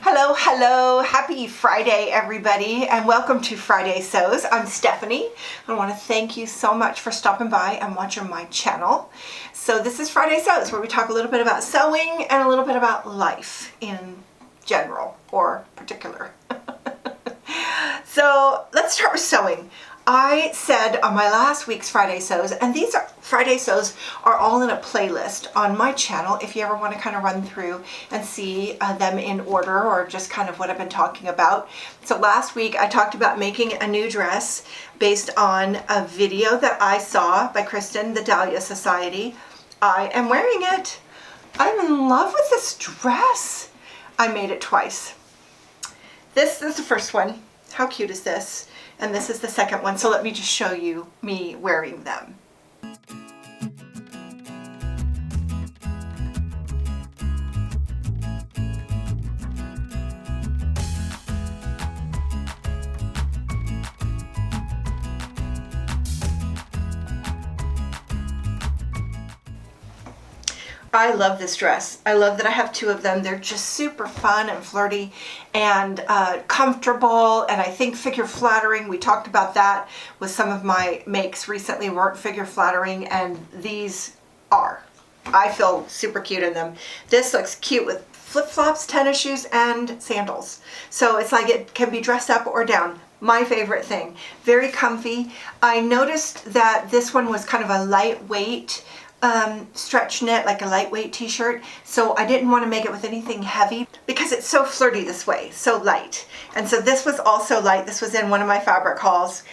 Hello, hello, happy Friday everybody, and welcome to Friday Sews. I'm Stephanie. I want to thank you so much for stopping by and watching my channel. So this is Friday Sews, where we talk a little bit about sewing and a little bit about life in general or particular. So let's start with sewing. I said on my last week's Friday Sews, and these Friday Sews are all in a playlist on my channel if you ever want to kind of run through and see them in order or just kind of what I've been talking about. So last week I talked about making a new dress based on a video that I saw by Kristen, the Dahlia Society. I am wearing it. I'm in love with this dress. I made it twice. This is the first one. How cute is this? And this is the second one, so let me just show you me wearing them. I love this dress. I love that I have two of them. They're just super fun and flirty and comfortable, and I think figure flattering. We talked about that with some of my makes recently weren't figure flattering, and these are. I feel super cute in them. This looks cute with flip-flops, tennis shoes, and sandals. So it's like it can be dressed up or down. My favorite thing. Very comfy. I noticed that this one was kind of a lightweight stretch knit, like a lightweight t-shirt, so I didn't want to make it with anything heavy because it's so flirty this way, so light. And so this was also light. This was in one of my fabric hauls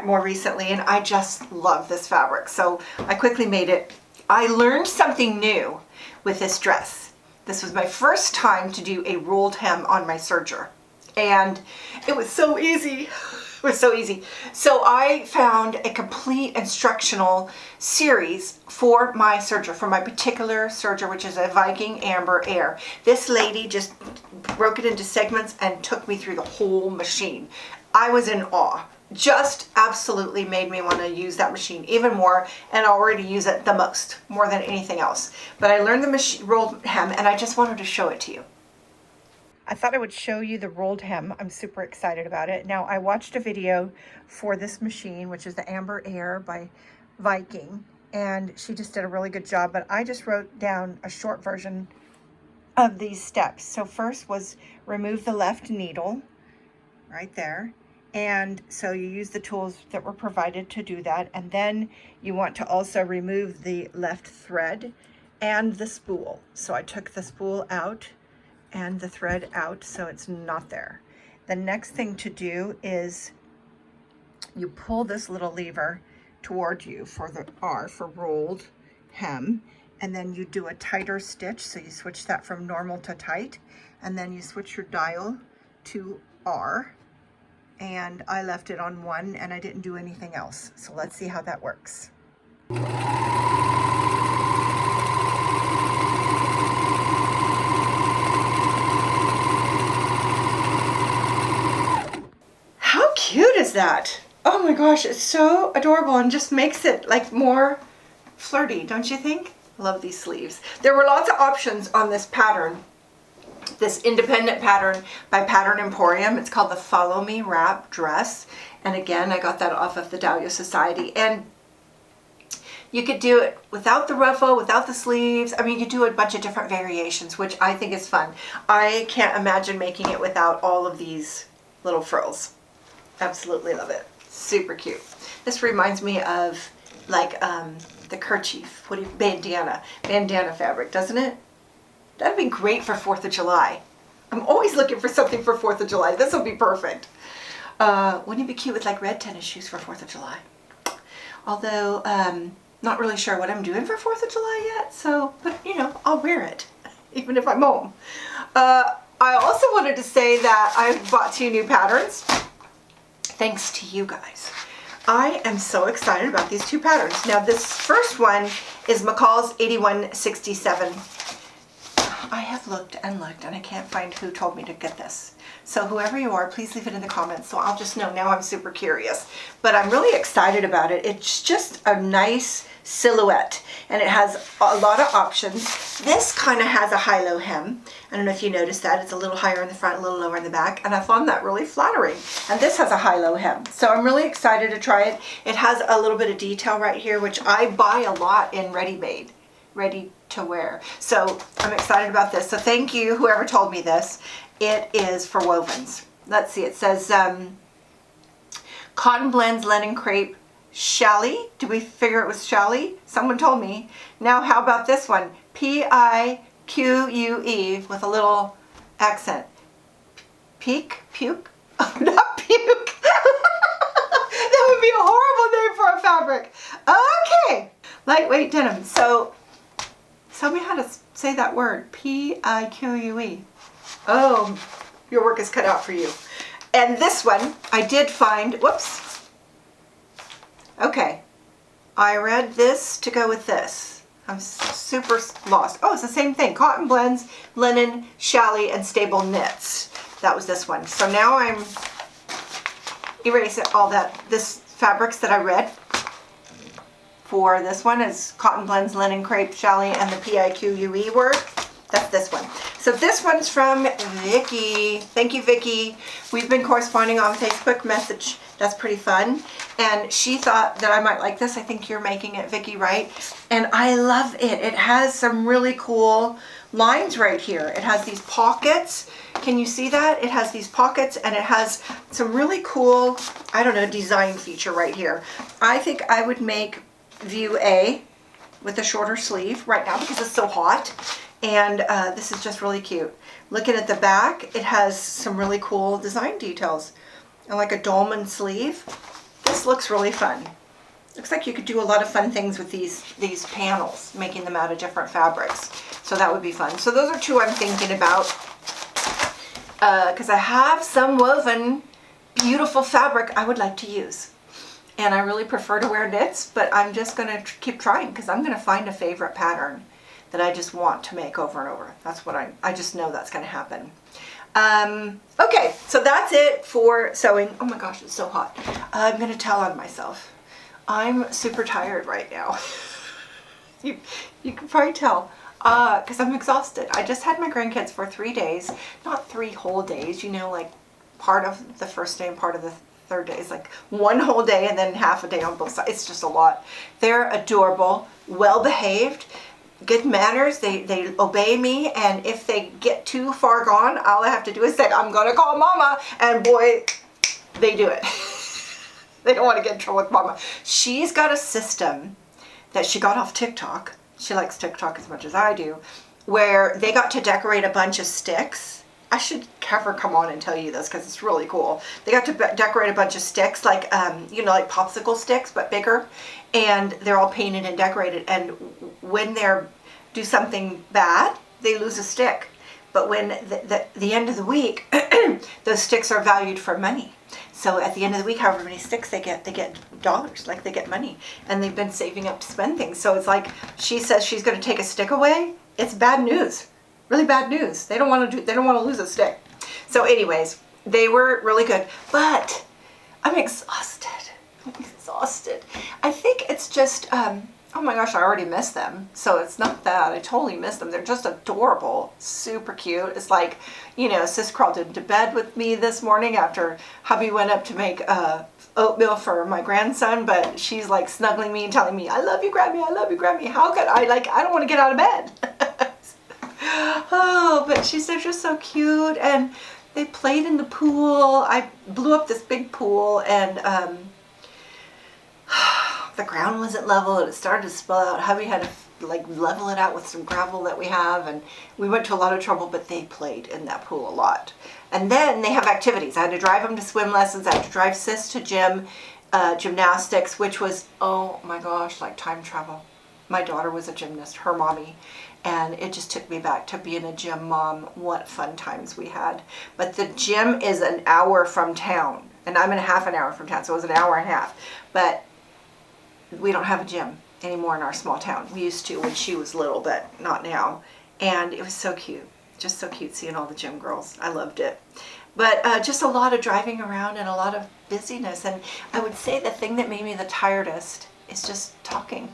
more recently, and I just love this fabric, so I quickly made it. I learned something new with this dress. This was my first time to do a rolled hem on my serger, and it was so easy. It was so easy. So I found a complete instructional series for my serger, for my particular serger, which is a Viking Amber Air. This lady just broke it into segments and took me through the whole machine. I was in awe. Just absolutely made me want to use that machine even more, and already use it the most, more than anything else. But I learned the rolled hem, and I just wanted to show it to you. I thought I would show you the rolled hem. I'm super excited about it. Now, I watched a video for this machine, which is the Amber Air by Viking, and she just did a really good job, but I just wrote down a short version of these steps. So first was remove the left needle right there. And so you use the tools that were provided to do that. And then you want to also remove the left thread and the spool. So I took the spool out and the thread out, so it's not there. The next thing to do is you pull this little lever toward you for the R for rolled hem, and then you do a tighter stitch, so you switch that from normal to tight, and then you switch your dial to R, and I left it on 1 and I didn't do anything else. So let's see how that works. Cute is that? Oh my gosh, it's so adorable and just makes it like more flirty, don't you think? Love these sleeves. There were lots of options on this pattern, this independent pattern by Pattern Emporium. It's called the Follow Me Wrap Dress, and again I got that off of the Dahlia Society. And you could do it without the ruffle, without the sleeves. I mean, you do a bunch of different variations, which I think is fun. I can't imagine making it without all of these little frills. Absolutely love it. Super cute. This reminds me of like the kerchief, bandana fabric, doesn't it? That'd be great for 4th of July. I'm always looking for something for 4th of July. This will be perfect. Wouldn't it be cute with like red tennis shoes for 4th of July? Although, not really sure what I'm doing for 4th of July yet, so, but you know, I'll wear it, even if I'm home. I also wanted to say that I bought 2 new patterns. Thanks to you guys. I am so excited about these 2 patterns. Now this first one is McCalls 8167. I have looked and looked and I can't find who told me to get this. So whoever you are, please leave it in the comments so I'll just know. Now I'm super curious. But I'm really excited about it. It's just a nice silhouette and it has a lot of options. This kind of has a high-low hem. I don't know if you noticed that. It's a little higher in the front, a little lower in the back, and I found that really flattering. And this has a high-low hem. So I'm really excited to try it. It has a little bit of detail right here, which I buy a lot in ready-made, ready to wear. So I'm excited about this. So thank you, whoever told me this. It is for wovens. Let's see, it says cotton blends, linen crepe, challis. Did we figure it was challis? Someone told me. Now how about this one? P-I-Q-U-E with a little accent. Peak? Puke? Oh, not puke. That would be a horrible name for a fabric. Okay. Lightweight denim. So tell me how to say that word. P-I-Q-U-E. Oh, your work is cut out for you. And this one, I did find, whoops. Okay, I read this to go with this. I'm super lost. Oh, it's the same thing. Cotton blends, linen, challis, and stable knits. That was this one. So now I'm erasing all this fabrics that I read. For this one is cotton blends, linen, crepe, challis, and the P-I-Q-U-E word. That's this one. So this one's from Vicky. Thank you, Vicky. We've been corresponding on Facebook message. That's pretty fun. And she thought that I might like this. I think you're making it, Vicky, right? And I love it. It has some really cool lines right here. It has these pockets. Can you see that? It has these pockets and it has some really cool, I don't know, design feature right here. I think I would make view A with a shorter sleeve right now because it's so hot. And this is just really cute. Looking at the back, it has some really cool design details. And like a dolman sleeve. This looks really fun. Looks like you could do a lot of fun things with these panels, making them out of different fabrics. So that would be fun. So those are two I'm thinking about. Because I have some woven, beautiful fabric I would like to use. And I really prefer to wear knits, but I'm just going to keep trying because I'm going to find a favorite pattern that I just want to make over and over. That's what I just know that's going to happen. Okay, so that's it for sewing. Oh my gosh, it's so hot. I'm going to tell on myself. I'm super tired right now. you can probably tell because I'm exhausted. I just had my grandkids for 3 days. Not 3 whole days, you know, like part of the first day and part of the third day. It's like 1 whole day and then half a day on both sides. It's just a lot. They're adorable, well behaved, good manners. They obey me, and if they get too far gone, all I have to do is say, I'm gonna call mama, and boy, they do it. They don't want to get in trouble with mama. She's got a system that she got off TikTok. She likes TikTok as much as I do, where they got to decorate a bunch of sticks. I should have her come on and tell you this because it's really cool. They got to decorate a bunch of sticks, like you know, like popsicle sticks, but bigger, and they're all painted and decorated. And when they do something bad, they lose a stick. But when the end of the week, those sticks are valued for money. So at the end of the week, however many sticks they get dollars, like they get money, and they've been saving up to spend things. So it's like she says she's going to take a stick away. It's bad news. Really bad news. They don't want to lose a stick. So anyways, they were really good, but I'm exhausted. I'm exhausted. I think it's just oh my gosh, I already miss them. So it's not that. I totally miss them. They're just adorable, super cute. It's like, you know, Sis crawled into bed with me this morning after hubby went up to make oatmeal for my grandson, but she's like snuggling me and telling me, I love you, Grammy, I love you, Grammy. How could I don't want to get out of bed. Oh, but they're just so cute, and they played in the pool. I blew up this big pool, and the ground wasn't level, and it started to spill out. Hubby had to like level it out with some gravel that we have, and we went to a lot of trouble, but they played in that pool a lot. And then they have activities. I had to drive them to swim lessons. I had to drive Sis to gymnastics, which was, oh my gosh, like time travel. My daughter was a gymnast, her mommy, and it just took me back to being a gym mom. What fun times we had. But the gym is an hour from town, and I'm in a half an hour from town, so it was an hour and a half. But we don't have a gym anymore in our small town. We used to when she was little, but not now. And it was so cute. Just so cute seeing all the gym girls. I loved it. But just a lot of driving around and a lot of busyness. And I would say the thing that made me the tiredest is just talking.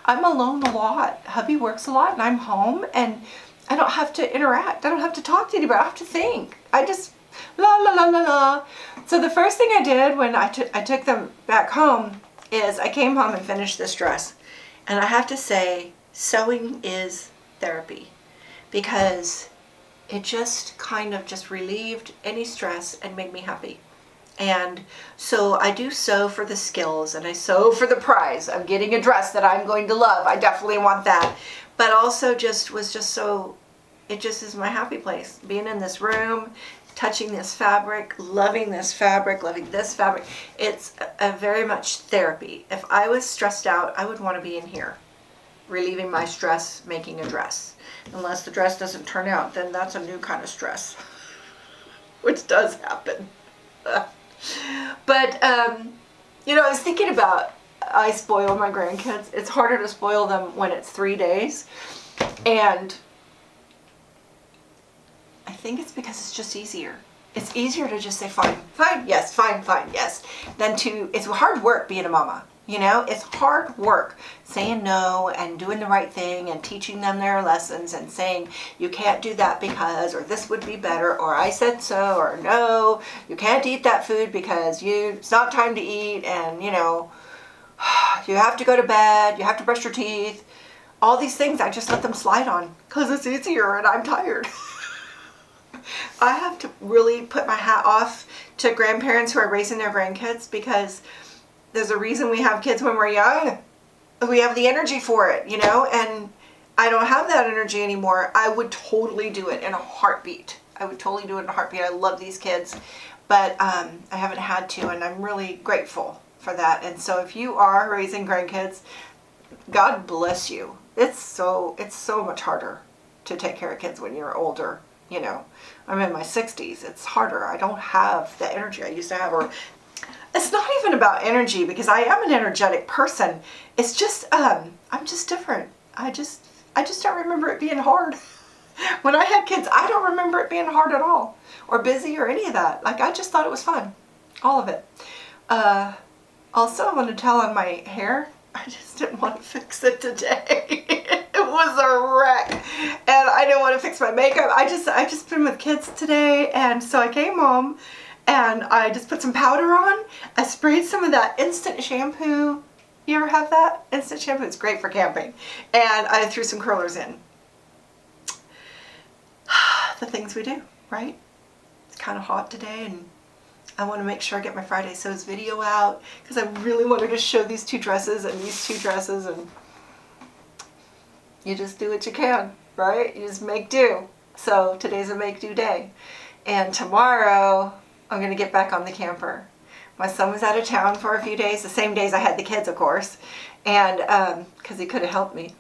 I'm alone a lot. Hubby works a lot and I'm home and I don't have to interact. I don't have to talk to anybody. I don't have to think. I just la la la la la. So the first thing I did when I took them back home is I came home and finished this dress. And I have to say, sewing is therapy because it just kind of just relieved any stress and made me happy. And so I do sew for the skills and I sew for the prize of getting a dress that I'm going to love. I definitely want that. But also just was just so, it just is my happy place. Being in this room, touching this fabric, loving this fabric, loving this fabric. It's a very much therapy. If I was stressed out, I would want to be in here, relieving my stress, making a dress. Unless the dress doesn't turn out, then that's a new kind of stress, which does happen. But, you know, I was thinking about, I spoil my grandkids. It's harder to spoil them when it's 3 days. And I think it's because it's just easier. It's easier to just say, fine, fine, yes, fine, fine, yes. Than to, it's hard work being a mama. You know, it's hard work saying no and doing the right thing and teaching them their lessons and saying you can't do that because, or this would be better, or I said so, or no, you can't eat that food because it's not time to eat, and you know, you have to go to bed, you have to brush your teeth. All these things I just let them slide on because it's easier and I'm tired. I have to really put my hat off to grandparents who are raising their grandkids because there's a reason we have kids when we're young. We have the energy for it, you know, and I don't have that energy anymore. I would totally do it in a heartbeat. I would totally do it in a heartbeat. I love these kids, but I haven't had to, and I'm really grateful for that. And so if you are raising grandkids, God bless you. It's so much harder to take care of kids when you're older, you know. I'm in my 60s. It's harder. I don't have the energy I used to have, or it's not even about energy because I am an energetic person. It's just, I'm just different. I just don't remember it being hard. When I had kids, I don't remember it being hard at all or busy or any of that. Like, I just thought it was fun. All of it. Also, I want to tell on my hair, I just didn't want to fix it today. It was a wreck. And I didn't want to fix my makeup. I just been with kids today, and so I came home and I just put some powder on. I sprayed some of that instant shampoo. You ever have that? Instant shampoo, it's great for camping. And I threw some curlers in. The things we do, right? It's kind of hot today and I want to make sure I get my Friday Sews video out because I really wanted to show these two dresses and these two dresses, and you just do what you can, right? You just make do. So today's a make do day. And tomorrow I'm going to get back on the camper. My son was out of town for a few days, the same days I had the kids, of course, and because he could have helped me.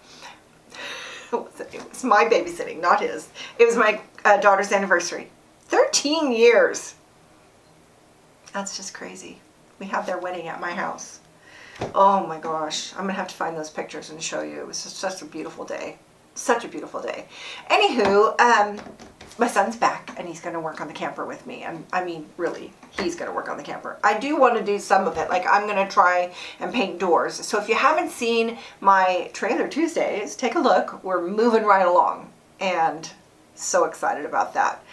It was my babysitting, not his. It was my daughter's anniversary. 13 years. That's just crazy. We have their wedding at my house. Oh my gosh. I'm going to have to find those pictures and show you. It was just such a beautiful day. Such a beautiful day. Anywho, my son's back and he's going to work on the camper with me. I mean, really, he's going to work on the camper. I do want to do some of it. Like, I'm going to try and paint doors. So if you haven't seen my Trailer Tuesdays, take a look. We're moving right along and so excited about that.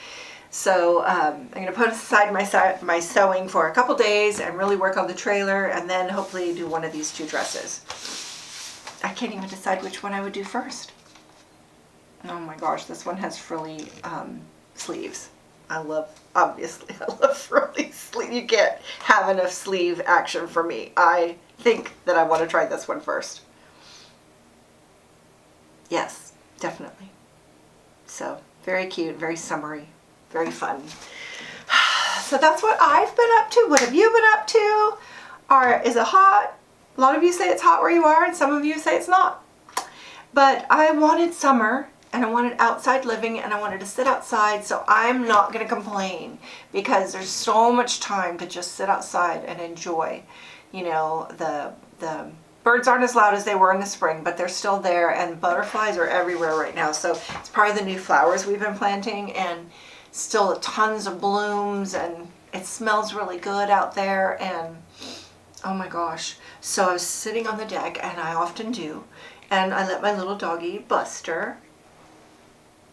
So I'm going to put aside my sewing for a couple days and really work on the trailer, and then hopefully do one of these two dresses. I can't even decide which one I would do first. Oh my gosh, this one has frilly sleeves. Obviously, I love frilly sleeves. You can't have enough sleeve action for me. I think that I want to try this one first. Yes, definitely. So, very cute, very summery. Very fun. So that's what I've been up to. What have you been up to? Is it hot? A lot of you say it's hot where you are, and some of you say it's not. But I wanted summer, and I wanted outside living, and I wanted to sit outside, so I'm not going to complain because there's so much time to just sit outside and enjoy, you know, the Birds aren't as loud as they were in the spring, but they're still there, and butterflies are everywhere right now. So it's part of the new flowers we've been planting, and still tons of blooms, and it smells really good out there, and oh my gosh. So I was sitting on the deck, and I often do, and I let my little doggy, Buster,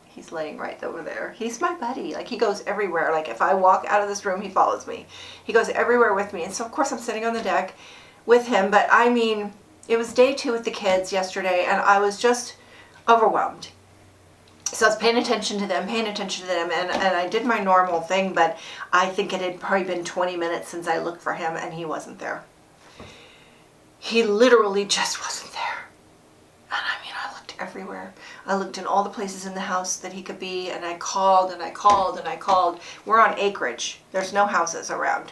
he's laying right over there. He's my buddy. Like, he goes everywhere. Like, if I walk out of this room, he follows me. He goes everywhere with me. And so, of course, I'm sitting on the deck with him. But, I mean, it was day 2 with the kids yesterday, and I was just overwhelmed. So I was paying attention to them, and I did my normal thing, but I think it had probably been 20 minutes since I looked for him, and he wasn't there. He literally just wasn't there. And I mean, I looked everywhere. I looked in all the places in the house that he could be, and I called and I called and I called. We're on acreage. There's no houses around.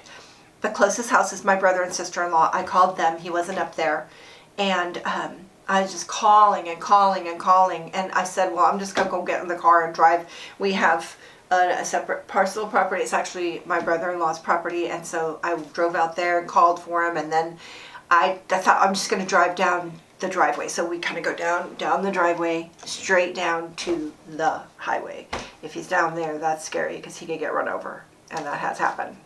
The closest house is my brother and sister-in-law. I called them. He wasn't up there. And I was just calling and calling and calling. And I said, well, I'm just going to go get in the car and drive. We have a separate parcel of property. It's actually my brother-in-law's property. And so I drove out there and called for him. And then I thought, I'm just going to drive down the driveway. So we kind of go down the driveway, straight down to the highway. If he's down there, that's scary because he could get run over. And that has happened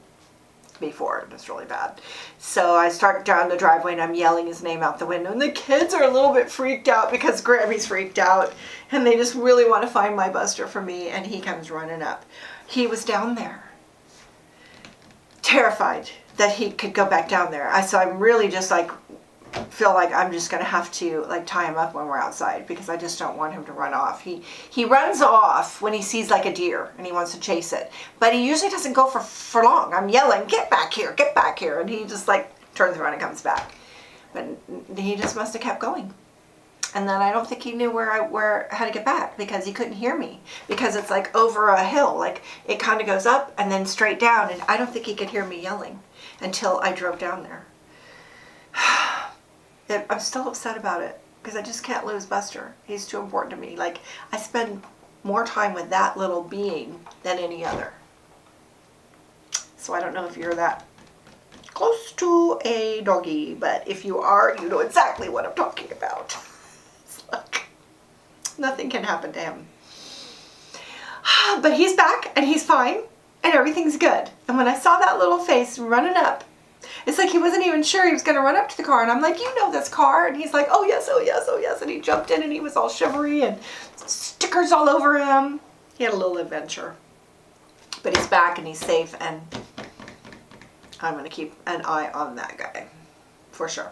before. It's really bad. So I start down the driveway and I'm yelling his name out the window. And the kids are a little bit freaked out because Grammy's freaked out. And they just really want to find my Buster for me. And he comes running up. He was down there, terrified that he could go back down there. So I'm really just like, feel like I'm just going to have to like tie him up when we're outside because I just don't want him to run off. He runs off when he sees like a deer and he wants to chase it. But he usually doesn't go for long. I'm yelling, get back here, get back here. And he just like turns around and comes back. But he just must have kept going. And then I don't think he knew how to get back because he couldn't hear me because it's like over a hill. Like it kind of goes up and then straight down. And I don't think he could hear me yelling until I drove down there. I'm still upset about it because I just can't lose Buster. He's too important to me. Like, I spend more time with that little being than any other. So I don't know if you're that close to a doggy, but if you are, you know exactly what I'm talking about. It's like, nothing can happen to him. But he's back and he's fine and everything's good. And when I saw that little face running up, it's like he wasn't even sure he was going to run up to the car. And I'm like, you know this car? And he's like, oh yes, oh yes, oh yes. And he jumped in and he was all shivery and stickers all over him. He had a little adventure. But he's back and he's safe. And I'm going to keep an eye on that guy for sure.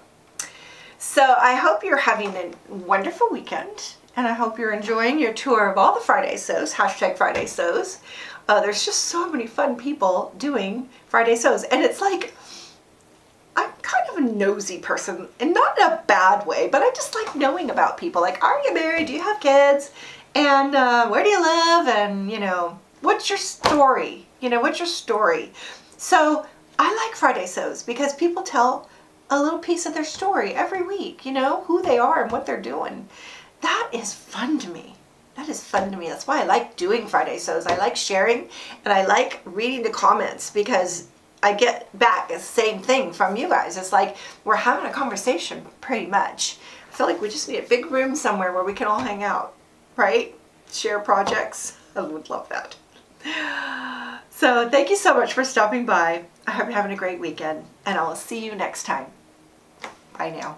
So I hope you're having a wonderful weekend. And I hope you're enjoying your tour of all the Friday Sews. Hashtag Friday Sews. There's just so many fun people doing Friday Sews. And it's like, I'm kind of a nosy person, and not in a bad way, but I just like knowing about people. Like, are you married? Do you have kids? And where do you live? And, you know, what's your story? You know, what's your story? So I like Friday Sews because people tell a little piece of their story every week, you know, who they are and what they're doing. That is fun to me. That is fun to me. That's why I like doing Friday Sews. I like sharing, and I like reading the comments because I get back the same thing from you guys. It's like we're having a conversation pretty much. I feel like we just need a big room somewhere where we can all hang out, right? Share projects. I would love that. So thank you so much for stopping by. I hope you're having a great weekend, and I will see you next time. Bye now.